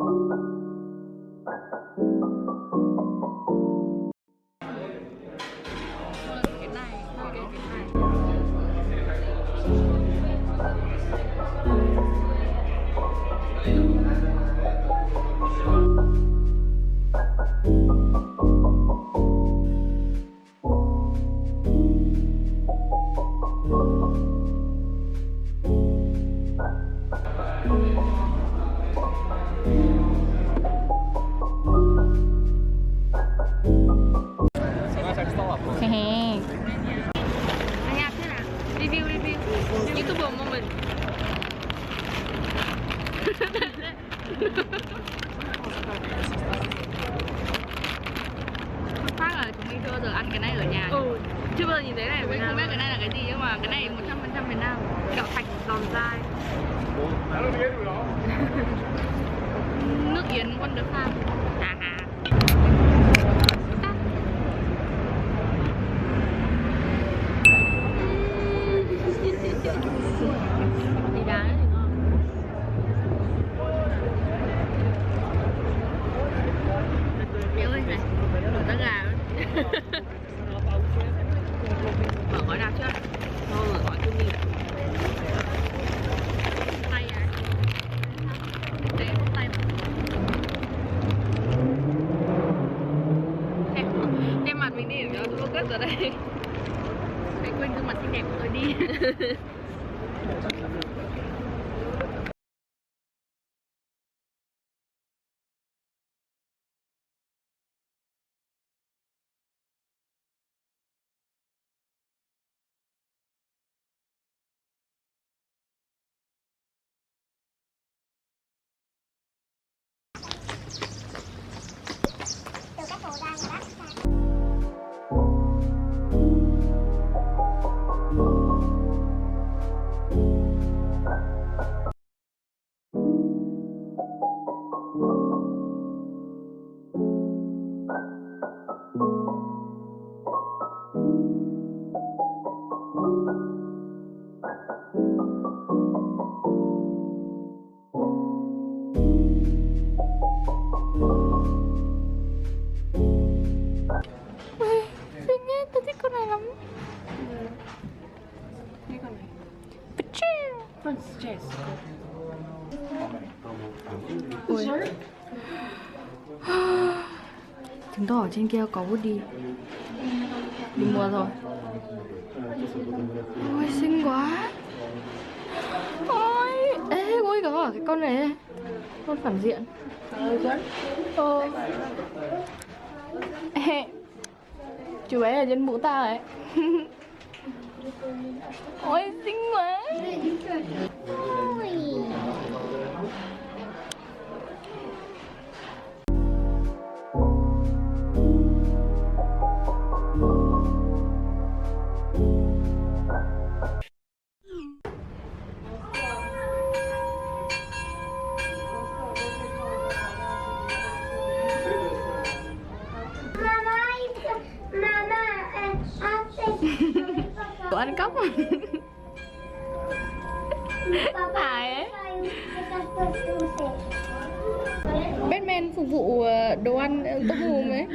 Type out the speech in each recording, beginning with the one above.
Cái này, cái này. Anh thế nào? Review YouTuber moment. Phát là chúng mình chưa bao giờ ăn cái này ở nhà. Chưa bao giờ nhìn thấy này, mình không biết cái này là cái gì nhưng mà cái này 100% Việt Nam. Kẹo thạch giòn dai. Nước yến Wonder Farm. Thì đá thì ngon. Béo ơi này, mở ra gà luôn. Mở gói nào chưa? Mở gói cơm đi. Tay à? Để không tay mà. Đem mặt mình đi để cho focus ở đây. Hãy quên gương mặt xinh đẹp của tôi đi. Tôi thích con này lắm. Cái con này. Francesco. Ui. Chứng tỏ ở trên kia có Woody. Đi mua rồi. Ôi xinh quá. Ôi, ê ôi có cái con này. Con phản diện. Chú bé ở trên mũ tao ấy. Ôi xinh quá. Của ăn cắp. Ai ấy? Batman phục vụ đồ ăn tôm hùm ấy.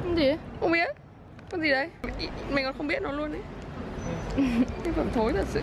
Con gì ấy? Không biết. Con gì đấy? Mình còn không biết nó luôn đấy. Cái phẩm thối thật sự.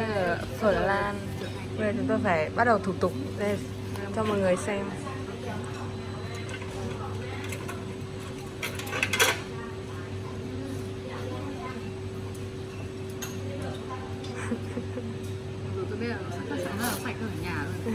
đang ở Phở Lan. Bây giờ chúng tôi phải bắt đầu thủ tục để cho mọi người xem. Rồi tôi biết là chắc chắn là sạch hơn ở nhà rồi.